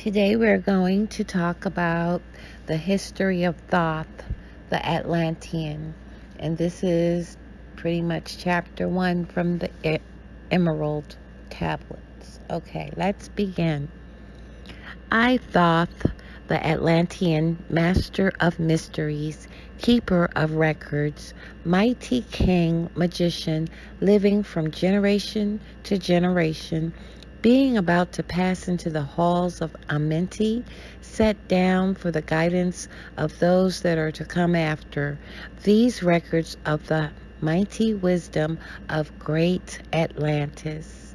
Today we're going to talk about the history of Thoth, the Atlantean. And this is pretty much chapter 1 from the Emerald Tablets. Okay, let's begin. I, Thoth, the Atlantean, master of mysteries, keeper of records, mighty king, magician, living from generation to generation, being about to pass into the halls of Amenti, set down for the guidance of those that are to come after, these records of the mighty wisdom of great Atlantis.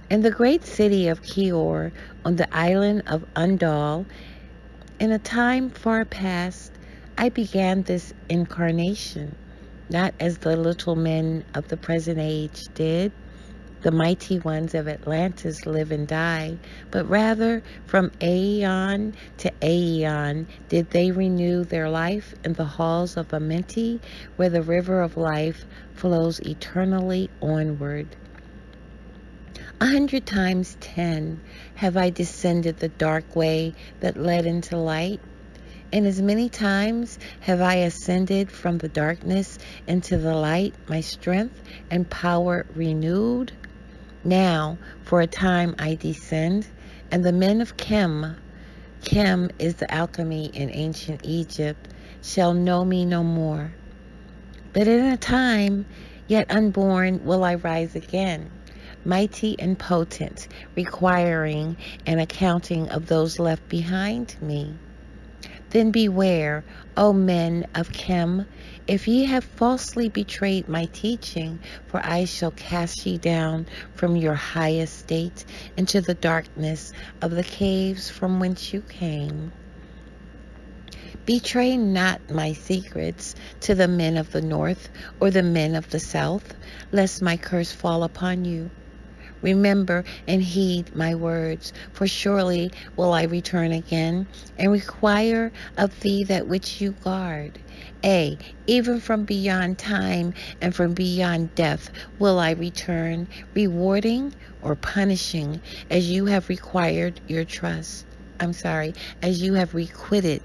In the great city of Kior, on the island of Undal, in a time far past, I began this incarnation, not as the little men of the present age did, the mighty ones of Atlantis live and die, but rather from aeon to aeon did they renew their life in the halls of Amenti, where the river of life flows eternally onward. 100 times 10 have I descended the dark way that led into light, and as many times have I ascended from the darkness into the light, my strength and power renewed. Now, for a time I descend, and the men of Chem is the alchemy in ancient Egypt, shall know me no more. But in a time, yet unborn, will I rise again, mighty and potent, requiring an accounting of those left behind me. Then beware, O men of Chem, if ye have falsely betrayed my teaching, for I shall cast ye down from your high estate into the darkness of the caves from whence you came. Betray not my secrets to the men of the north or the men of the south, lest my curse fall upon you. Remember and heed my words, for surely will I return again, and require of thee that which you guard. Even from beyond time and from beyond death will I return, rewarding or punishing as you have required your trust. As you have requited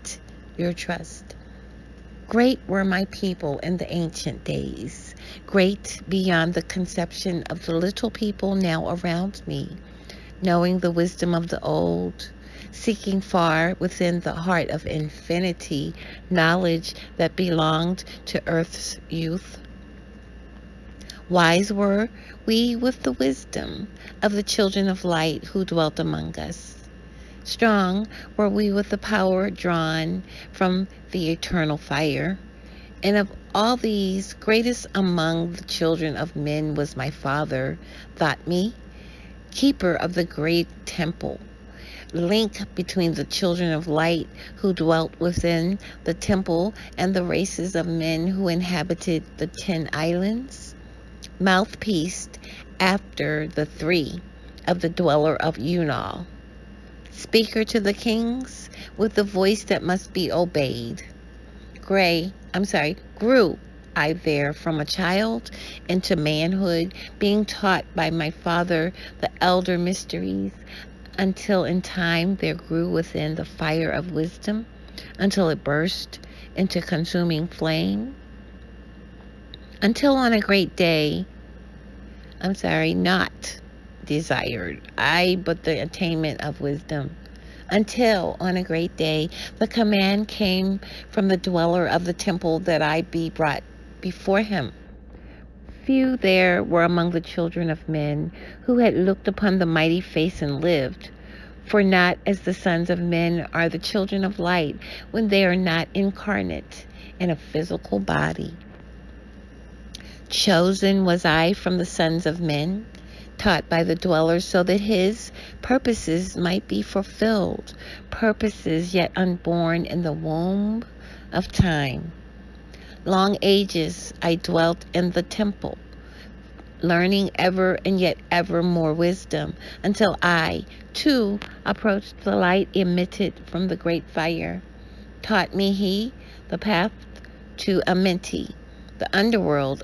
your trust. Great were my people in the ancient days, great beyond the conception of the little people now around me, knowing the wisdom of the old, seeking far within the heart of infinity knowledge that belonged to earth's youth. Wise were we with the wisdom of the children of light who dwelt among us. Strong were we with the power drawn from the eternal fire. And of all these, greatest among the children of men was my father, thought me, keeper of the great temple, link between the children of light who dwelt within the temple and the races of men who inhabited the 10 islands, mouthpiece after the 3 of the dweller of Unal, speaker to the kings with the voice that must be obeyed. Grew I there from a child into manhood, being taught by my father the elder mysteries, until in time there grew within the fire of wisdom, until it burst into consuming flame, until on a great day, not desired I, but the attainment of wisdom. Until on a great day the command came from the dweller of the temple that I be brought before him. Few there were among the children of men who had looked upon the mighty face and lived. For not as the sons of men are the children of light when they are not incarnate in a physical body. Chosen was I from the sons of men, taught by the dwellers so that his purposes might be fulfilled, purposes yet unborn in the womb of time. Long ages I dwelt in the temple, learning ever and yet ever more wisdom, until I, too, approached the light emitted from the great fire. Taught me he the path to Amenti, the underworld,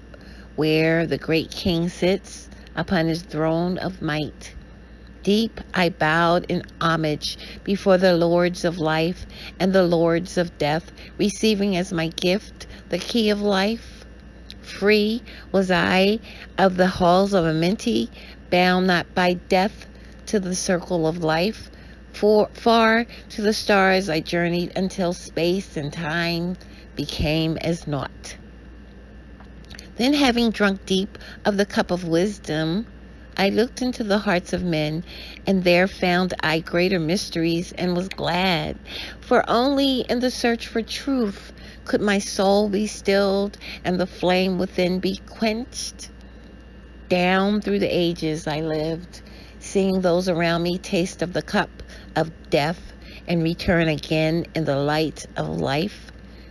where the great king sits upon his throne of might. Deep I bowed in homage before the lords of life and the lords of death, receiving as my gift the key of life. Free was I of the halls of Amenti, bound not by death to the circle of life. For far to the stars I journeyed until space and time became as naught. Then, having drunk deep of the cup of wisdom, I looked into the hearts of men, and there found I greater mysteries, and was glad. For only in the search for truth could my soul be stilled, and the flame within be quenched. Down through the ages I lived, seeing those around me taste of the cup of death, and return again in the light of life.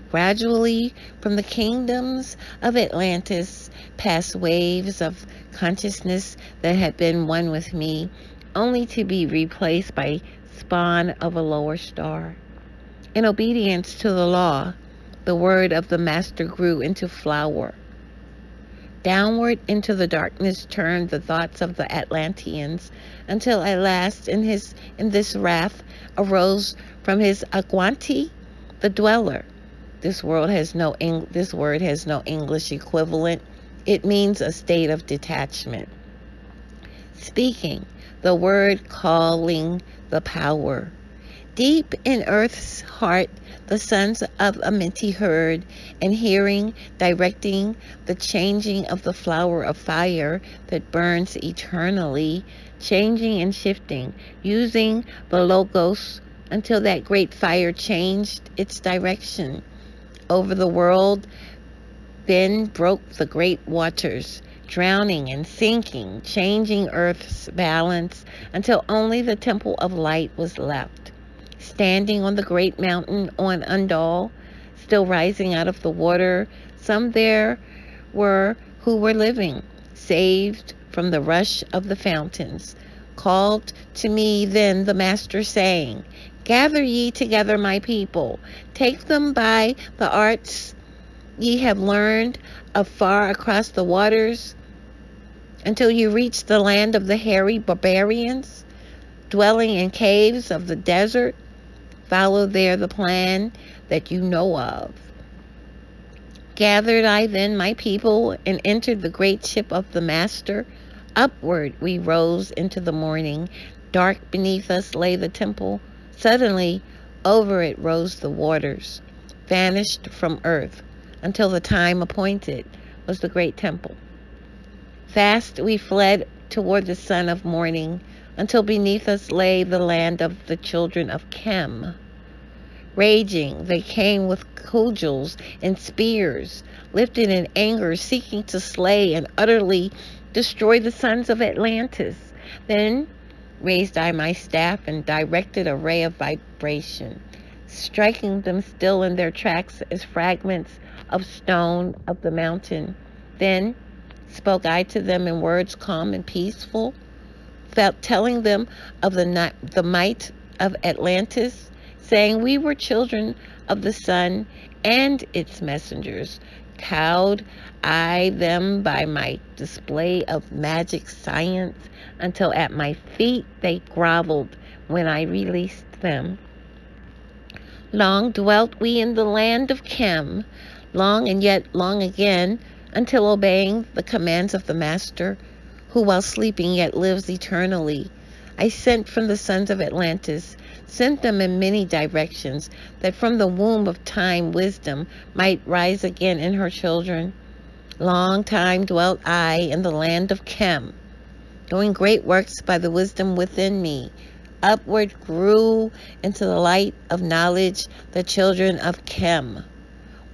Gradually, from the kingdoms of Atlantis, passed waves of consciousness that had been one with me, only to be replaced by spawn of a lower star. In obedience to the law, the word of the master grew into flower. Downward into the darkness turned the thoughts of the Atlanteans, until at last in this wrath arose from his Aguanti, the dweller. This word has no English equivalent. It means a state of detachment. Speaking, the word calling the power. Deep in earth's heart, the sons of Amenti heard, and hearing, directing the changing of the flower of fire that burns eternally, changing and shifting, using the logos until that great fire changed its direction. Over the world then broke the great waters, drowning and sinking, changing earth's balance until only the temple of light was left. Standing on the great mountain on Undal, still rising out of the water, some there were who were living, saved from the rush of the fountains. Called to me then the master, saying, Gather ye together my people, take them by the arts ye have learned afar across the waters, until you reach the land of the hairy barbarians, dwelling in caves of the desert. Follow there the plan that you know of. Gathered I then my people, and entered the great ship of the master. Upward we rose into the morning. Dark beneath us lay the temple. Suddenly over it rose the waters, vanished from earth, until the time appointed was the great temple. Fast we fled toward the sun of morning, until beneath us lay the land of the children of Chem. Raging, they came with cudgels and spears, lifted in anger, seeking to slay and utterly destroy the sons of Atlantis. Then raised I my staff and directed a ray of vibration, striking them still in their tracks as fragments of stone of the mountain. Then spoke I to them in words calm and peaceful, telling them of the might of Atlantis, saying we were children of the sun and its messengers. Cowed I them by my display of magic science, until at my feet they groveled when I released them. Long dwelt we in the land of Chem, long and yet long again, until obeying the commands of the Master, who while sleeping yet lives eternally, I sent from the sons of Atlantis, sent them in many directions, that from the womb of time wisdom might rise again in her children. Long time dwelt I in the land of Chem, doing great works by the wisdom within me. Upward grew into the light of knowledge the children of Chem,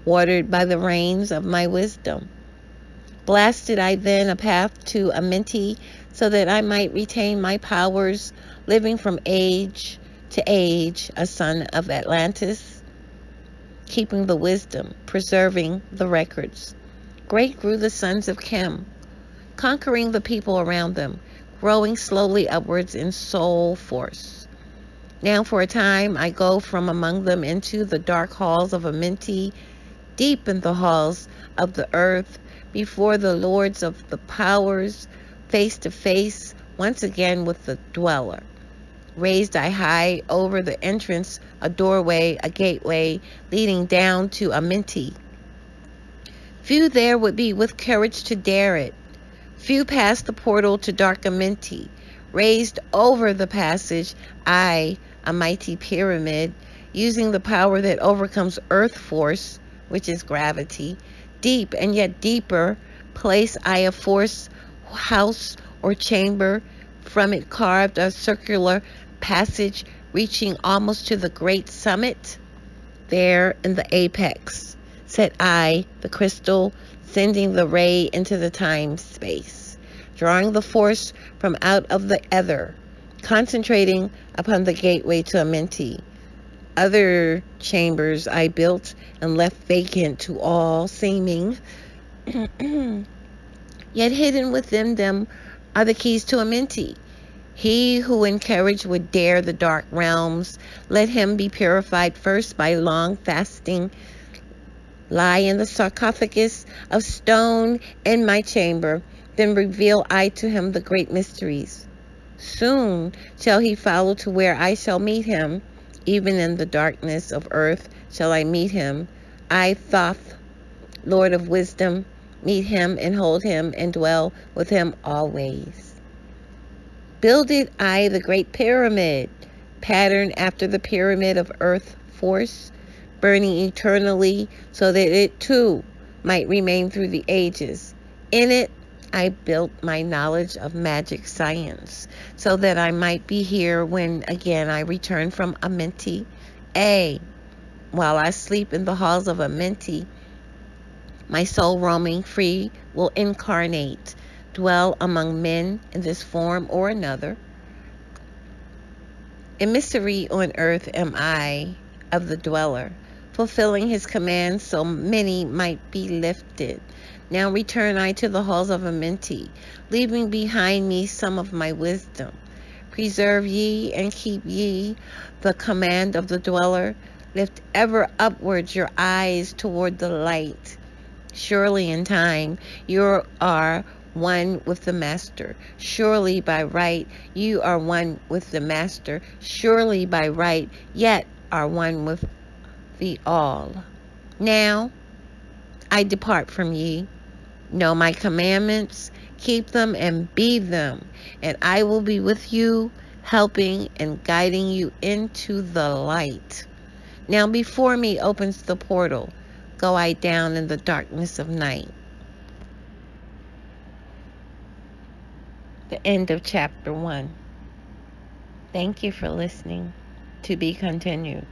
watered by the rains of my wisdom. Blasted I then a path to Amenti, so that I might retain my powers, living from age to age, a son of Atlantis, keeping the wisdom, preserving the records. Great grew the sons of Chem, conquering the people around them, growing slowly upwards in soul force. Now for a time I go from among them into the dark halls of Amenti, deep in the halls of the earth, before the lords of the powers, face to face, once again with the dweller. Raised I high over the entrance, a doorway, a gateway, leading down to Amenti. Few there would be with courage to dare it. Few passed the portal to dark Amenti. Raised over the passage, I, a mighty pyramid, using the power that overcomes earth force, which is gravity, deep and yet deeper, place I a force house or chamber, from it carved a circular passage reaching almost to the great summit. There in the apex set I, the crystal, sending the ray into the time-space, drawing the force from out of the ether, concentrating upon the gateway to Amenti. Other chambers I built and left vacant to all seeming, yet hidden within them are the keys to Amenti. He who in courage would dare the dark realms, let him be purified first by long fasting. Lie in the sarcophagus of stone in my chamber, then reveal I to him the great mysteries. Soon shall he follow to where I shall meet him, even in the darkness of earth shall I meet him. I, Thoth, Lord of wisdom, meet him and hold him and dwell with him always. Builded I the great pyramid, patterned after the pyramid of earth force, burning eternally so that it too might remain through the ages. In it I built my knowledge of magic science, so that I might be here when again I return from Amenti. While I sleep in the halls of Amenti, my soul roaming free will incarnate, dwell among men in this form or another. Emissary on earth am I of the dweller, fulfilling his commands so many might be lifted. Now return I to the halls of Amenti, leaving behind me some of my wisdom. Preserve ye and keep ye the command of the dweller. Lift ever upwards your eyes toward the light. Surely in time you are one with the Master. Surely by right you are one with the Master. Surely by right yet are one with the All. Now I depart from ye. Know my commandments, keep them and be them, and I will be with you, helping and guiding you into the light. Now before me opens the portal. Go I down in the darkness of night. The end of chapter 1. Thank you for listening. To be continued.